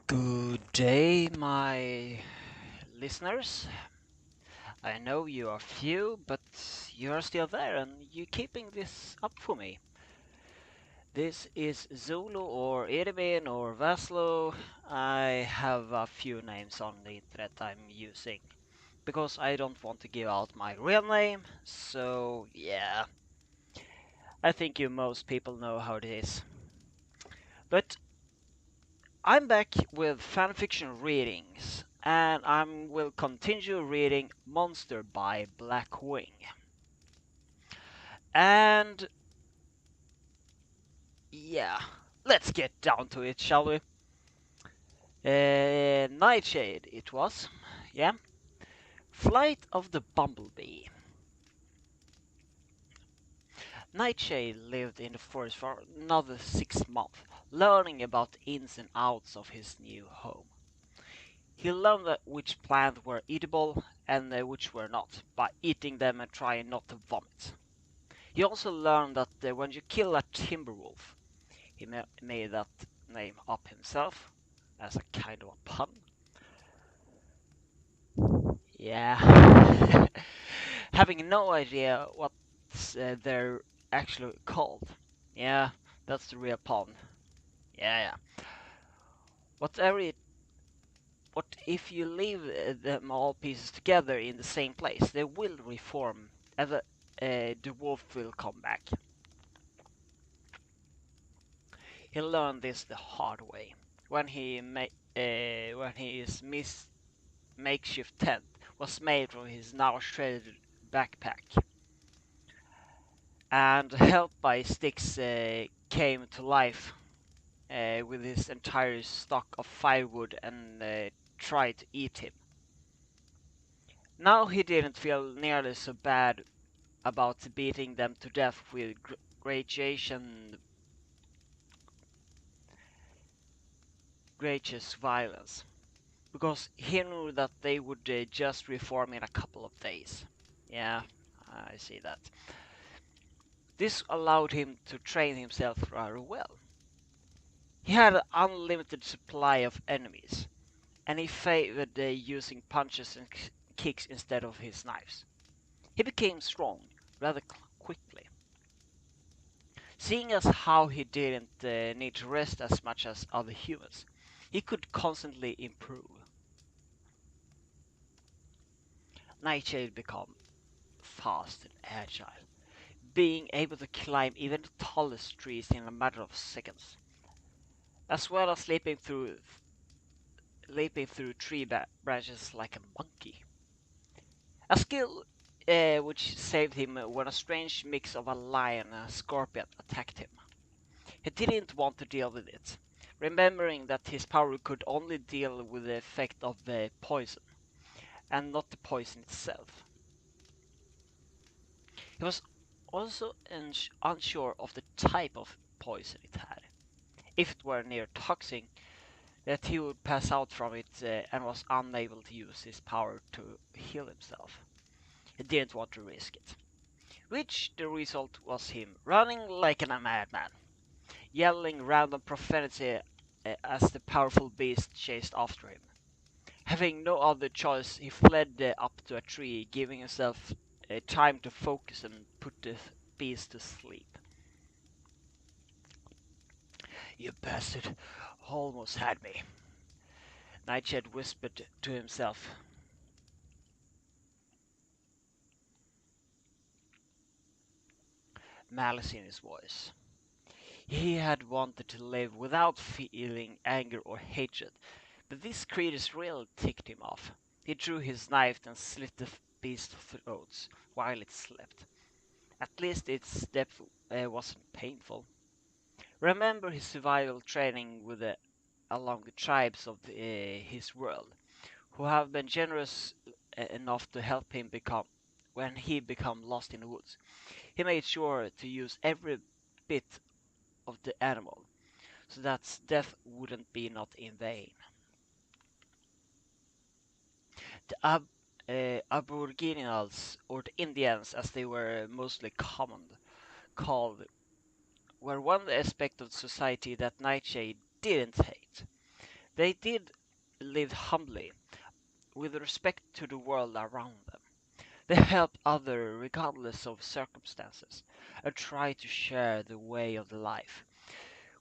Good day, my listeners. I know you are few, but you are still there and you're keeping this up for me. This is Zulu or Irvin or Vaslo. I have a few names on the internet I'm using because I don't want to give out my real name. So, yeah, I think you most people know how it is. But I'm back with fanfiction readings, and I will continue reading Monster by Blackwing. And yeah, let's get down to it, shall we? Nightshade, it was. Yeah. Flight of the Bumblebee. Nightshade lived in the forest for another 6 months, learning about the ins and outs of his new home. He learned that which plants were eatable and which were not, by eating them and trying not to vomit. He also learned that when you kill a timber wolf, he made that name up himself as a kind of a pun. Yeah. Having no idea what they're actually called. Yeah, that's the real pun. Yeah, yeah. Whatever it, what if you leave them all pieces together in the same place, they will reform, and the wolf will come back. He learned this the hard way when his makeshift tent was made from his now shredded backpack, and helped by sticks came to life with his entire stock of firewood and tried to eat him. Now he didn't feel nearly so bad about beating them to death with gracious violence, because he knew that they would just reform in a couple of days. Yeah, I see that. This allowed him to train himself rather well. He had an unlimited supply of enemies, and he favored using punches and kicks instead of his knives. He became strong rather quickly, seeing as how he didn't need to rest as much as other humans. He could constantly improve. Nightshade became fast and agile, being able to climb even the tallest trees in a matter of seconds, as well as leaping through tree branches like a monkey. A skill which saved him when a strange mix of a lion and a scorpion attacked him. He didn't want to deal with it, remembering that his power could only deal with the effect of the poison, and not the poison itself. He was also unsure of the type of poison it had. If it were near toxic, that he would pass out from it and was unable to use his power to heal himself. He didn't want to risk it. Which the result was him running like a madman, yelling random profanity as the powerful beast chased after him. Having no other choice, he fled up to a tree, giving himself time to focus and put the beast to sleep. You bastard almost had me, Nightshade whispered to himself. Malice in his voice. He had wanted to live without feeling anger or hatred, but this creature's really ticked him off. He drew his knife and slit the beast's throat while it slept. At least its death wasn't painful. Remember his survival training along the tribes of his world, who have been generous enough to help him become when he became lost in the woods. He made sure to use every bit of the animal, so that death wouldn't be not in vain. The Aboriginals, or the Indians as they were mostly called, were one aspect of society that Nightshade didn't hate. They did live humbly, with respect to the world around them. They helped others regardless of circumstances, and tried to share the way of the life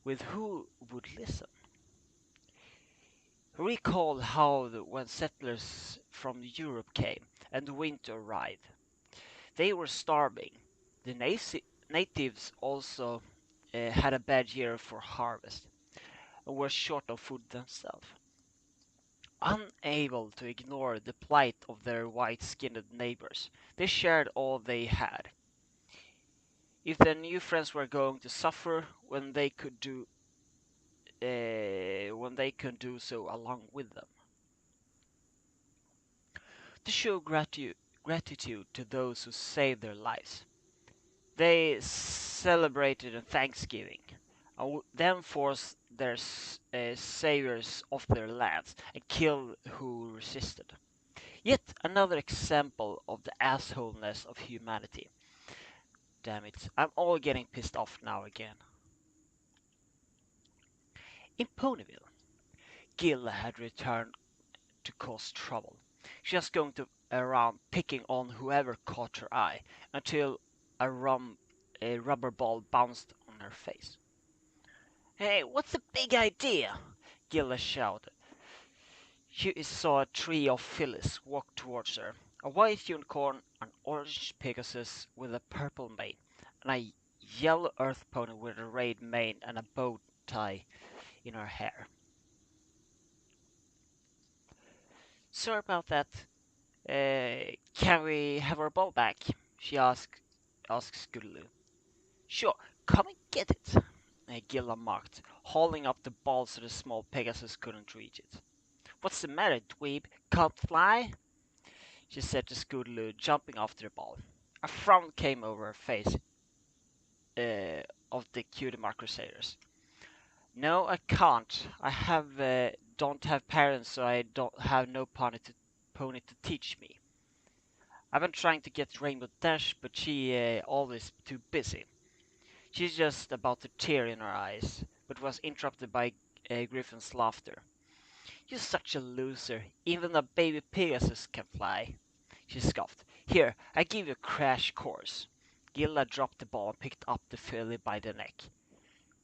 with who would listen. Recall how when settlers from Europe came and winter arrived, they were starving. The natives also had a bad year for harvest and were short of food themselves. Unable to ignore the plight of their white-skinned neighbors, they shared all they had. If their new friends were going to suffer when they could do so along with them. To show gratitude to those who saved their lives, they celebrated on Thanksgiving, and then forced their saviors off their lands and killed who resisted. Yet another example of the assholeness of humanity. Damn it, I'm all getting pissed off now again. In Ponyville, Gil had returned to cause trouble. She was going to around picking on whoever caught her eye until a rubber ball bounced on her face. Hey, what's the big idea? Gilla shouted. She saw a trio of fillies walk towards her. A white unicorn, an orange pegasus with a purple mane, and a yellow earth pony with a red mane and a bow tie in her hair. Sorry about that. Can we have our ball back? She asked Scootaloo. Sure, come and get it, Gilla mocked, holding up the ball so the small Pegasus couldn't reach it. What's the matter, dweeb? Can't fly? She said to Scootaloo, jumping after the ball. A frown came over her face of the cutie mark crusaders. No, I can't. Don't have parents, so I don't have no pony to teach me. I've been trying to get Rainbow Dash, but she always too busy. She's just about to tear in her eyes, but was interrupted by Griffin's laughter. You're such a loser. Even a baby Pegasus can fly. She scoffed. Here, I give you a crash course. Gilda dropped the ball and picked up the filly by the neck.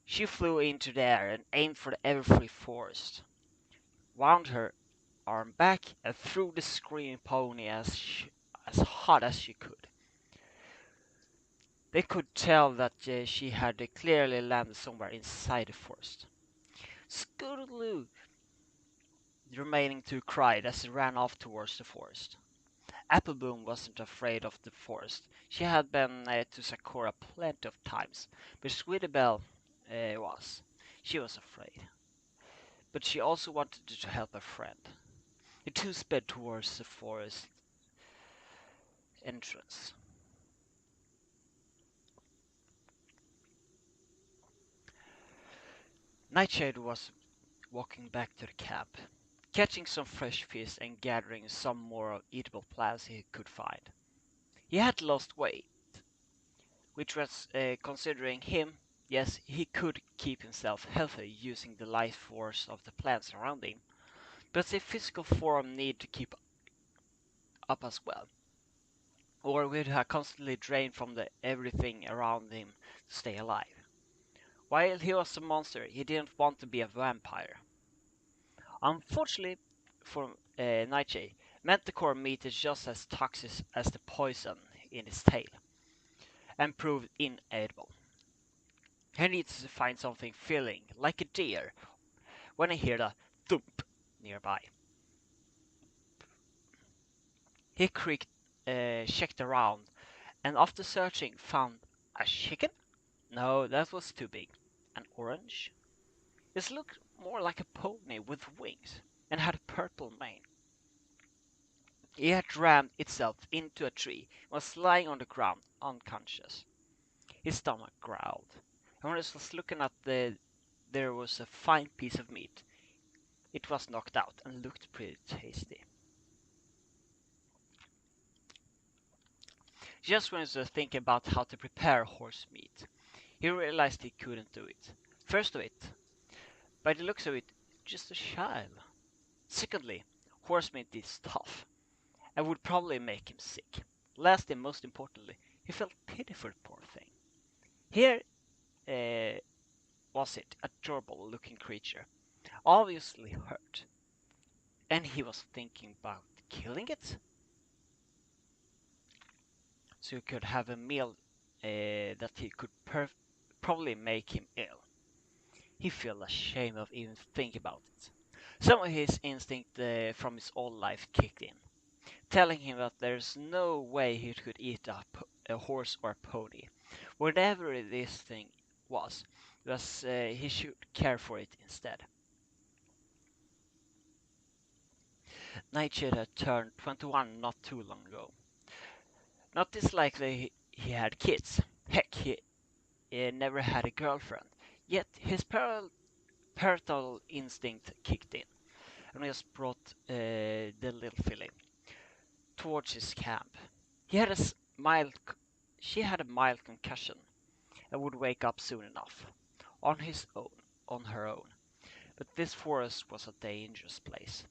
She flew into the air and aimed for the Everfree Forest, wound her arm back, and threw the screaming pony as hard as she could. They could tell that she had clearly landed somewhere inside the forest. Scootaloo! The remaining two cried as they ran off towards the forest. Appleboom wasn't afraid of the forest. She had been to Sakura plenty of times, but Sweetie Belle was. She was afraid. But she also wanted to help her friend. The two sped towards the forest entrance. Nightshade was walking back to the camp, catching some fresh fish and gathering some more eatable plants he could find. He had lost weight, which was considering him, yes, he could keep himself healthy using the life force of the plants around him, but the physical form needed to keep up as well, or would have constantly drained from everything around him to stay alive. While he was a monster, he didn't want to be a vampire. Unfortunately for Nightshade, Manticore meat is just as toxic as the poison in its tail, and proved inedible. He needs to find something filling, like a deer, when he heard a thump nearby. He checked around, and after searching, found a chicken? No, that was too big. An orange? This looked more like a pony with wings, and had a purple mane. It had rammed itself into a tree, and was lying on the ground, unconscious. His stomach growled, and when he was looking at there was a fine piece of meat. It was knocked out and looked pretty tasty. Just when he was thinking about how to prepare horse meat, he realized he couldn't do it. First of it, by the looks of it, just a child. Secondly, horse meat is tough and would probably make him sick. Last and most importantly, he felt pity for the poor thing. Here uh, was it, a adorable looking creature, obviously hurt, and he was thinking about killing it so he could have a meal that he could probably make him ill. He felt ashamed of even thinking about it. Some of his instinct from his old life kicked in, telling him that there's no way he could eat a horse or a pony. Whatever this thing was he should care for it instead. Nightshade had turned 21 not too long ago. Not as likely he had kids. Heck, he never had a girlfriend. Yet his parental instinct kicked in, and just brought the little filly towards his camp. He had a mild, she had a mild concussion and would wake up soon enough, on her own. But this forest was a dangerous place,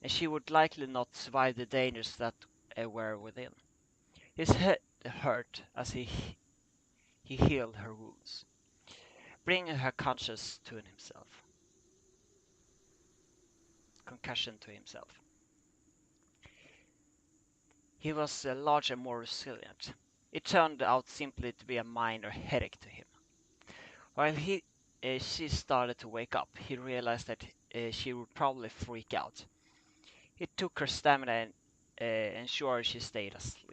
and she would likely not survive the dangers that were within. His head hurt as he healed her wounds, bringing her concussion to himself. He was larger and more resilient. It turned out simply to be a minor headache to him. While she started to wake up, he realized that she would probably freak out. He took her stamina and ensured she stayed asleep.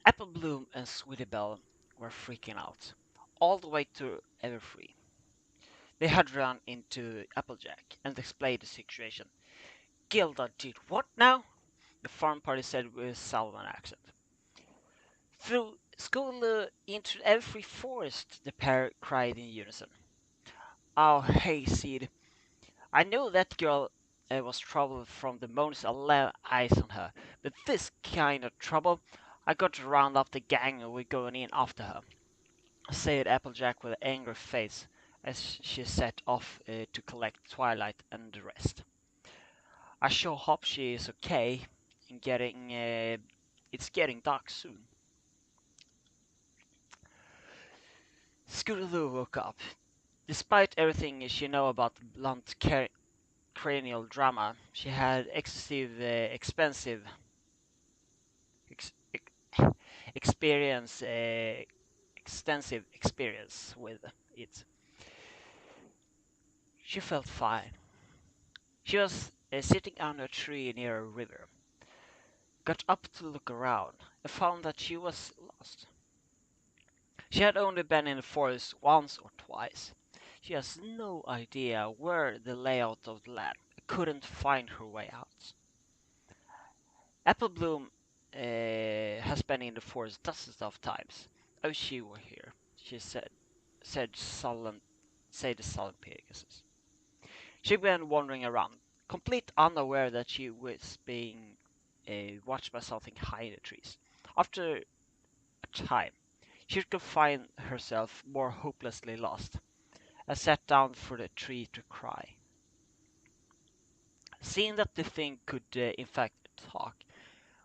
Apple Bloom and Sweetie Belle were freaking out, all the way to Everfree. They had run into Applejack and explained the situation. Gilda did what now? The farm party said with a Southern accent. Through school into every forest, the pair cried in unison. Oh, hey, Sid. I know that girl was trouble from the moment I laid eyes on her, but this kind of trouble, I got to round up the gang and we're going in after her, said Applejack with an angry face as she set off to collect Twilight and the rest. I sure hope she is okay and it's getting dark soon. Scootaloo woke up. Despite everything she knew about blunt cranial drama, she had ex- experience, extensive experience with it. She felt fine. She was sitting under a tree near a river, got up to look around, and found that she was lost. She had only been in the forest once or twice. She has no idea where the layout of the land, couldn't find her way out. Apple Bloom has been in the forest dozens of times. Oh, she were here, she said the sullen Pegasus. She began wandering around, complete unaware that she was being watched by something high in the trees. After a time, she could find herself more hopelessly lost, and sat down for the tree to cry. Seeing that the thing could in fact talk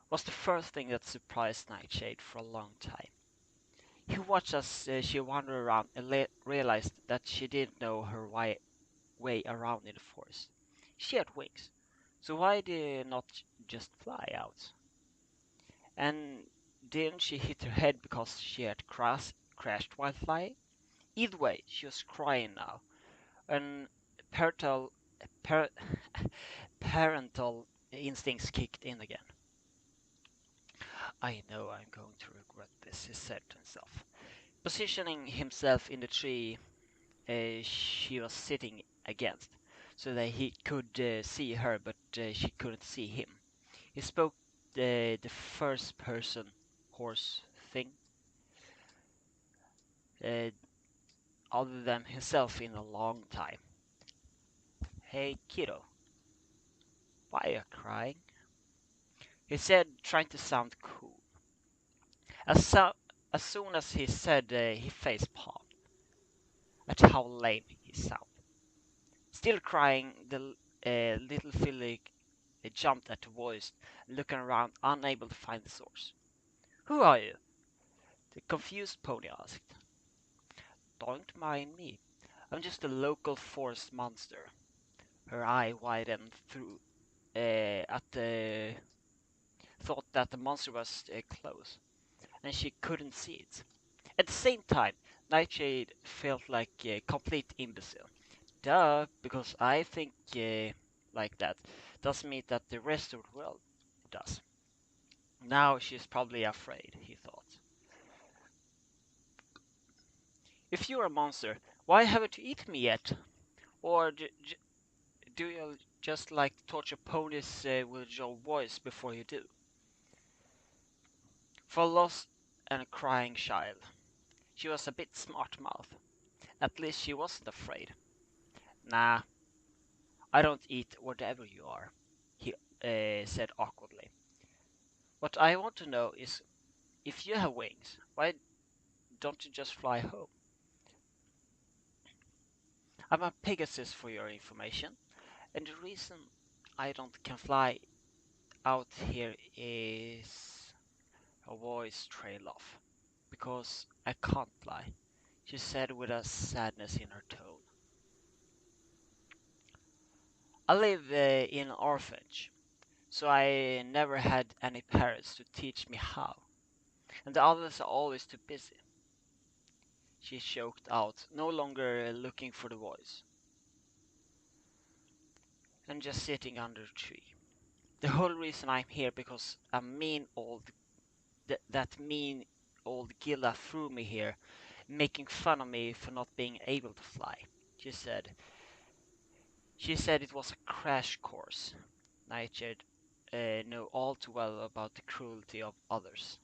was the first thing that surprised Nightshade for a long time. He watched as she wandered around and realized that she didn't know her way around in the forest. She had wings, so why did not just fly out? And didn't she hit her head because she had crashed while flying? Either way, she was crying now, and parental, par- parental instincts kicked in again. I know I'm going to regret this, he said to himself. Positioning himself in the tree she was sitting against, so that he could see her, but she couldn't see him. He spoke the first person horse thing, uh, other than himself in a long time. Hey, kiddo, why are you crying? He said, trying to sound cool. A, As soon as he said he face palmed at how lame he sounded. Still crying, the little filly jumped at the voice, looking around, unable to find the source. Who are you? The confused pony asked. Don't mind me. I'm just a local forest monster. Her eye widened through at the thought that the monster was close, and she couldn't see it. At the same time, Nightshade felt like a complete imbecile. Duh, because I think like that doesn't mean that the rest of the world does. Now she's probably afraid, he thought. If you're a monster, why haven't you eaten me yet? Or do you just like to torture ponies with your voice before you do? For a lost and a crying child, she was a bit smart-mouthed. At least she wasn't afraid. Nah, I don't eat whatever you are, he said awkwardly. What I want to know is, if you have wings, why don't you just fly home? I'm a Pegasus for your information, and the reason I don't can fly out here is her voice trailed off. Because I can't fly, she said with a sadness in her tone. I live in an orphanage, so I never had any parents to teach me how, and the others are always too busy. She choked out, no longer looking for the voice, and just sitting under a tree. The whole reason I'm here because a mean old that mean old Gilla threw me here, making fun of me for not being able to fly. She said. She said it was a crash course. Nightshade knew all too well about the cruelty of others.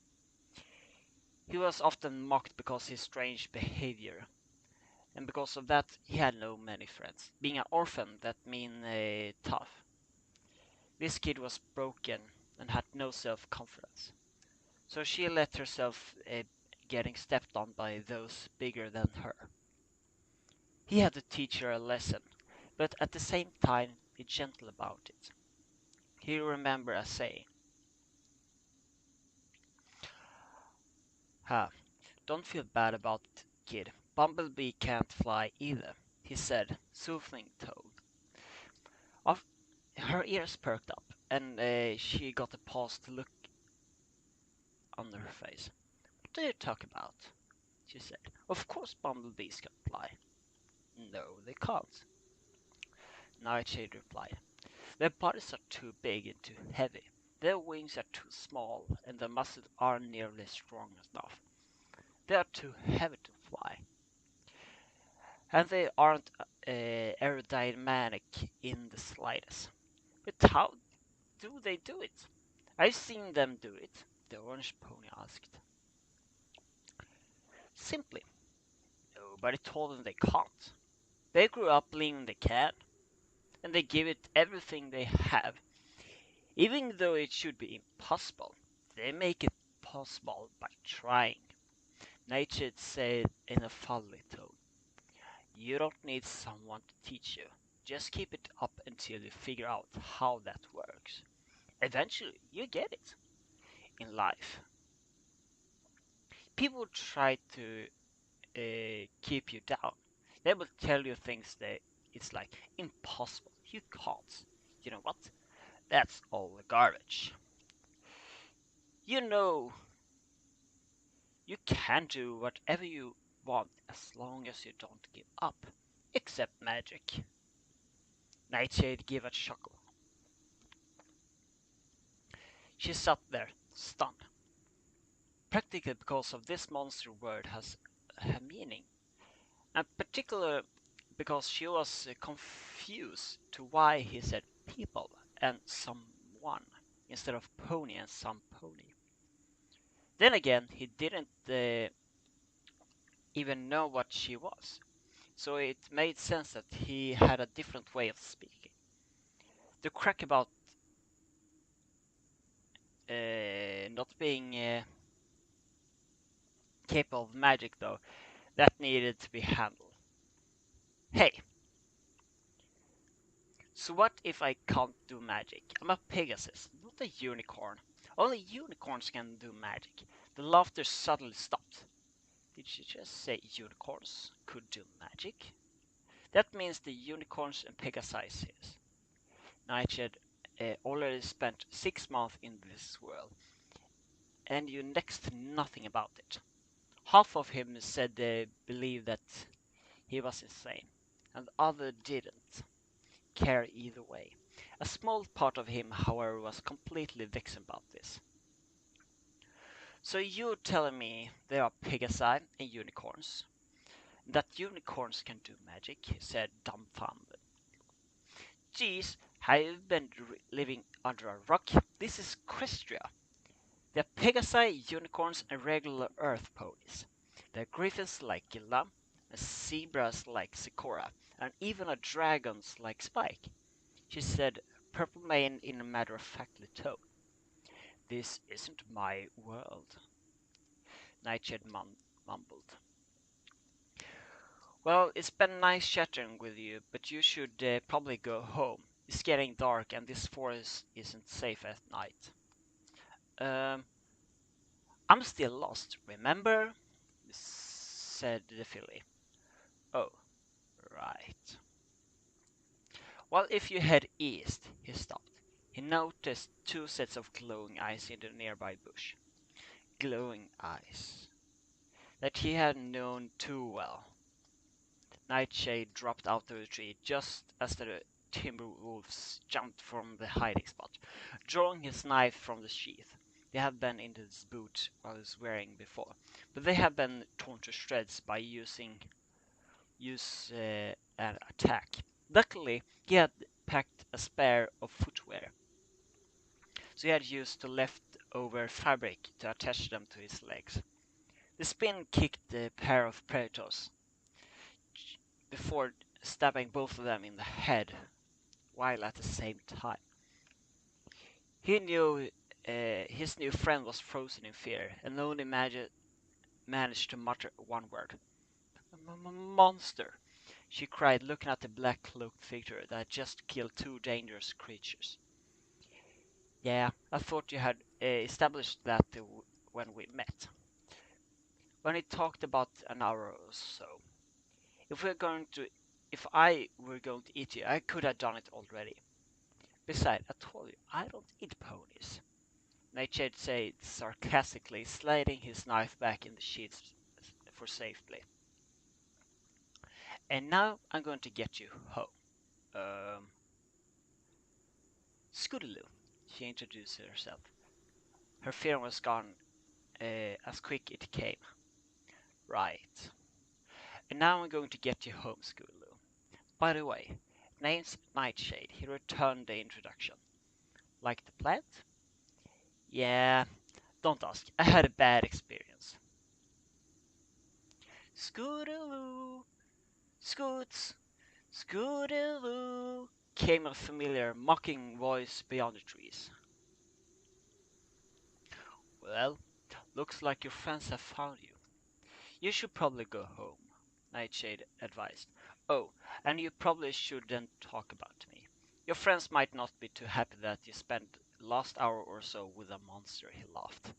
He was often mocked because of his strange behavior, and because of that he had no many friends. Being an orphan, that mean tough. This kid was broken and had no self-confidence, so she let herself getting stepped on by those bigger than her. He had to teach her a lesson, but at the same time be gentle about it. He remembered a saying. Ha, don't feel bad about it, kid. Bumblebee can't fly either, he said, soothing tone. Of her ears perked up, and she got a paused look on her face. What do you talk about? She said. Of course bumblebees can fly. No, they can't, Nightshade replied. Their bodies are too big and too heavy. Their wings are too small, and their muscles aren't nearly strong enough. They are too heavy to fly. And they aren't aerodynamic in the slightest. But how do they do it? I've seen them do it, the orange pony asked. Simply, nobody told them they can't. They grew up believing they can, and they give it everything they have. Even though it should be impossible, they make it possible by trying. Nature said in a fatherly tone. You don't need someone to teach you. Just keep it up until you figure out how that works. Eventually, you get it. In life, people try to keep you down. They will tell you things that it's like impossible. You can't. You know what? That's all garbage. You know, you can do whatever you want as long as you don't give up. Except magic. Nightshade gave a chuckle. She sat there, stunned. Practically because of this monster word has a meaning. And particularly because she was confused to why he said people and someone instead of pony and some pony. Then again, he didn't even know what she was, so it made sense that he had a different way of speaking. The crack about not being capable of magic, though, that needed to be handled. Hey, so what if I can't do magic? I'm a Pegasus, not a unicorn. Only unicorns can do magic. The laughter suddenly stopped. Did she just say unicorns could do magic? That means the unicorns and Pegasus. Nightshade already spent 6 months in this world, and knew next to nothing about it. Half of him said they believed that he was insane, and the other didn't care either way. A small part of him, however, was completely vexed about this. So you're telling me there are Pegasi and unicorns? That unicorns can do magic? He said, dumbfounded. Geez, have you been living under a rock? This is Crystria. There are Pegasi, unicorns, and regular earth ponies. There are griffins like Gilla, and zebras like Sikora, and even a dragons like Spike. She said, purple mane in a matter-of-factly tone. This isn't my world, Nightshade mumbled. Well, it's been nice chatting with you, but you should probably go home. It's getting dark and this forest isn't safe at night. Um, I'm still lost, remember? Said the filly. Oh, right. Well, if you head east, he stopped. He noticed two sets of glowing eyes in the nearby bush. Glowing eyes that he had known too well. Nightshade dropped out of the tree just as the timber wolves jumped from the hiding spot, drawing his knife from the sheath. They had been in his boot while he was wearing before, but they had been torn to shreds by use an attack. Luckily, he had packed a spare of footwear, so he had used the leftover fabric to attach them to his legs. The spin kicked a pair of predators before stabbing both of them in the head, while at the same time. He knew his new friend was frozen in fear and only managed to mutter one word. Monster! She cried, looking at the black-cloaked figure that had just killed two dangerous creatures. Yeah, I thought you had established that when we met. When we talked about an hour or so. If I were going to eat you, I could have done it already. Besides, I told you, I don't eat ponies. Nightshade said sarcastically, sliding his knife back in the sheath for safety. And now I'm going to get you home. Um, Scootaloo, she introduced herself. Her fear was gone as quick it came. Right. And now I'm going to get you home, Scootaloo. By the way, name's Nightshade. He returned the introduction. Like the plant? Yeah, don't ask. I had a bad experience. Scootaloo, Scoots, Scootaloo, came a familiar, mocking voice beyond the trees. Well, looks like your friends have found you. You should probably go home, Nightshade advised. Oh, and you probably shouldn't talk about me. Your friends might not be too happy that you spent the last hour or so with a monster, he laughed.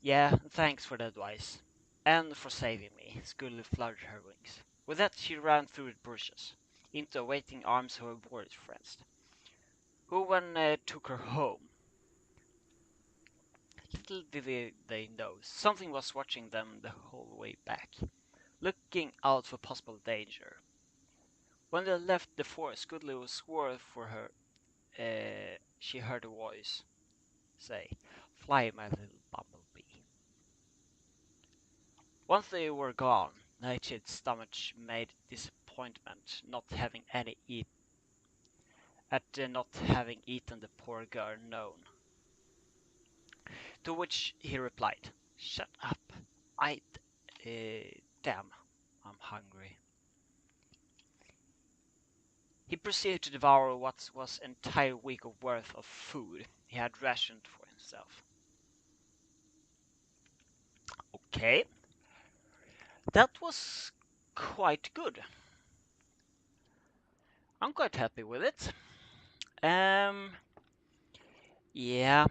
Yeah, thanks for the advice. And for saving me, Scully fluttered her wings. With that, she ran through the bushes, into the waiting arms of her bored friends, who took her home. Little did they know, something was watching them the whole way back, looking out for possible danger. When they left the forest, Goodlew swore for her. She heard a voice say, "Fly, my little bumblebee." Once they were gone, Nightshade's stomach made disappointment not having eaten the poor girl known. To which he replied, "Shut up! I damn, I'm hungry." He proceeded to devour what was an entire week worth of food he had rationed for himself. Okay, that was quite good. I'm quite happy with it. Yeah,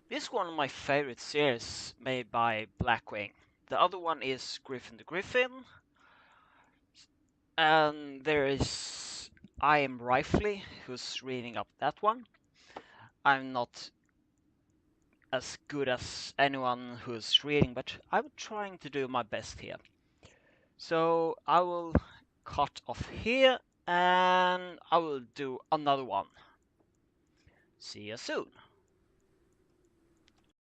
this is one of my favorite series made by Blackwing. The other one is Griffin the Griffin, and there is I Am Rifley, who's reading up that one. I'm not as good as anyone who's reading, but I'm trying to do my best here. So I will cut off here, and I will do another one. See you soon.